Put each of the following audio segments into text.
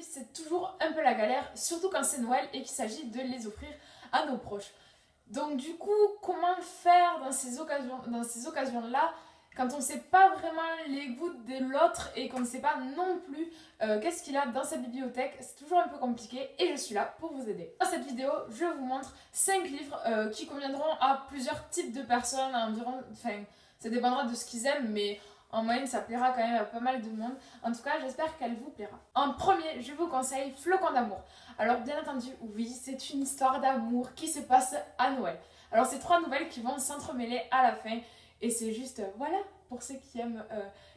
livres, c'est toujours un peu la galère, surtout quand c'est Noël et qu'il s'agit de les offrir à nos proches. Donc du coup, comment faire dans ces occasions-là quand on ne sait pas vraiment les goûts de l'autre et qu'on ne sait pas non plus qu'est-ce qu'il a dans sa bibliothèque? C'est toujours un peu compliqué et je suis là pour vous aider. Dans cette vidéo, je vous montre 5 livres qui conviendront à plusieurs types de personnes, environ, enfin, ça dépendra de ce qu'ils aiment, mais en moyenne, ça plaira quand même à pas mal de monde. En tout cas, j'espère qu'elle vous plaira. En premier, je vous conseille Flocons d'amour. Alors, bien entendu, oui, c'est une histoire d'amour qui se passe à Noël. Alors, c'est 3 nouvelles qui vont s'entremêler à la fin. Et c'est juste, voilà, pour ceux qui aiment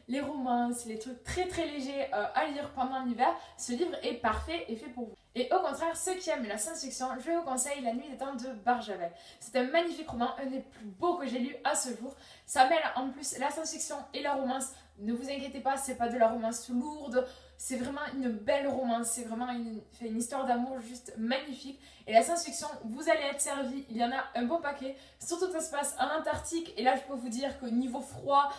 les romances, les trucs très très légers à lire pendant l'hiver, ce livre est parfait et fait pour vous. Et au contraire, ceux qui aiment la science-fiction, je vous conseille La Nuit des Temps de Barjavel. C'est un magnifique roman, un des plus beaux que j'ai lu à ce jour. Ça mêle en plus la science-fiction et la romance. Ne vous inquiétez pas, c'est pas de la romance lourde, c'est vraiment une belle romance, c'est vraiment une histoire d'amour juste magnifique. Et la science-fiction, vous allez être servi, il y en a un bon paquet, surtout que ça se passe en Antarctique. Et là, je peux vous dire que niveau froid,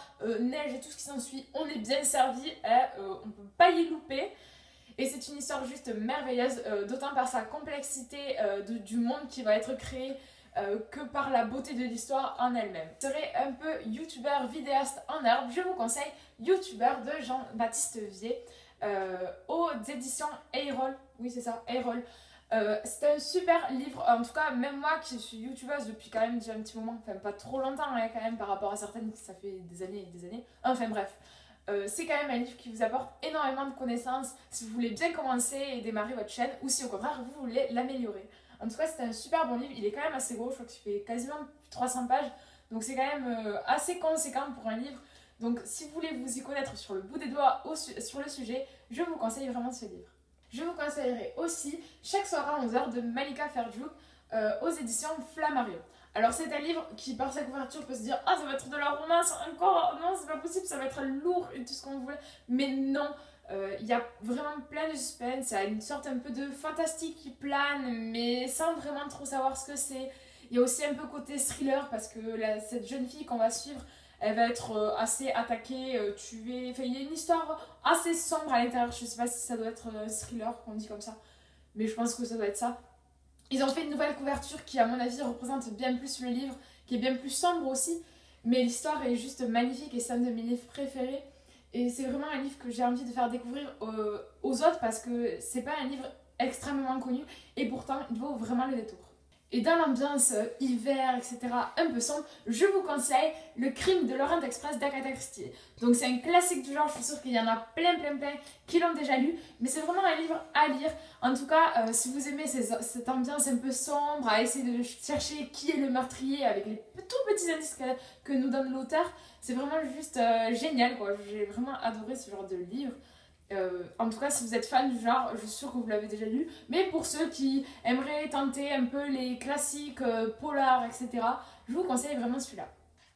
neige et tout ce qui s'ensuit, on est bien servi, on ne peut pas y louper. Et c'est une histoire juste merveilleuse, d'autant par sa complexité du monde qui va être créé que par la beauté de l'histoire en elle-même. Vous serez un peu youtubeur, vidéaste en herbe, je vous conseille Youtubeur de Jean-Baptiste Vier aux éditions Erol. Oui, c'est ça, Erol. C'est un super livre, en tout cas, même moi qui suis youtubeuse depuis quand même déjà un petit moment, enfin pas trop longtemps hein, quand même par rapport à certaines, ça fait des années et des années. Enfin bref. C'est quand même un livre qui vous apporte énormément de connaissances si vous voulez bien commencer et démarrer votre chaîne ou si au contraire vous voulez l'améliorer. En tout cas, c'est un super bon livre, il est quand même assez gros, je crois qu'il fait quasiment 300 pages, donc c'est quand même assez conséquent pour un livre. Donc si vous voulez vous y connaître sur le bout des doigts sur le sujet, je vous conseille vraiment ce livre. Je vous conseillerais aussi Chaque soir à 11h de Malika Ferjouk aux éditions Flammarion. Alors c'est un livre qui par sa couverture peut se dire ah ça va être de la romance encore, non c'est pas possible, ça va être lourd et tout ce qu'on voulait, mais non, il y a vraiment plein de suspense, il y a une sorte un peu de fantastique qui plane mais sans vraiment trop savoir ce que c'est. Il y a aussi un peu côté thriller parce que cette jeune fille qu'on va suivre, elle va être assez attaquée, tuée, enfin il y a une histoire assez sombre à l'intérieur, je sais pas si ça doit être un thriller qu'on dit comme ça, mais je pense que ça doit être ça. Ils ont fait une nouvelle couverture qui, à mon avis, représente bien plus le livre, qui est bien plus sombre aussi. Mais l'histoire est juste magnifique et c'est un de mes livres préférés. Et c'est vraiment un livre que j'ai envie de faire découvrir aux autres parce que c'est pas un livre extrêmement connu et pourtant il vaut vraiment le détour. Et dans l'ambiance hiver, etc., un peu sombre, je vous conseille Le Crime de l'Orient Express d'Agatha Christie. Donc c'est un classique du genre, je suis sûre qu'il y en a plein qui l'ont déjà lu, mais c'est vraiment un livre à lire. En tout cas, si vous aimez cette ambiance un peu sombre, à essayer de chercher qui est le meurtrier avec les tout petits indices que nous donne l'auteur, c'est vraiment juste génial, quoi. J'ai vraiment adoré ce genre de livre. En tout cas, si vous êtes fan du genre, je suis sûre que vous l'avez déjà lu. Mais pour ceux qui aimeraient tenter un peu les classiques polars, etc., je vous conseille vraiment celui-là.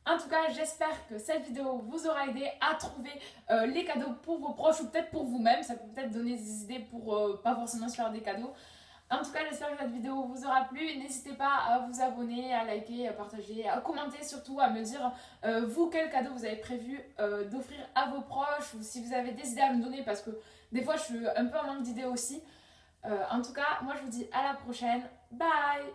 En tout cas, j'espère que cette vidéo vous aura aidé à trouver les cadeaux pour vos proches ou peut-être pour vous-même. Ça peut peut-être donner des idées pour pas forcément se faire des cadeaux. En tout cas, j'espère que cette vidéo vous aura plu. N'hésitez pas à vous abonner, à liker, à partager, à commenter surtout, à me dire vous quel cadeau vous avez prévu d'offrir à vos proches ou si vous avez des idées à me donner parce que des fois je suis un peu en manque d'idées aussi. En tout cas, moi je vous dis à la prochaine. Bye!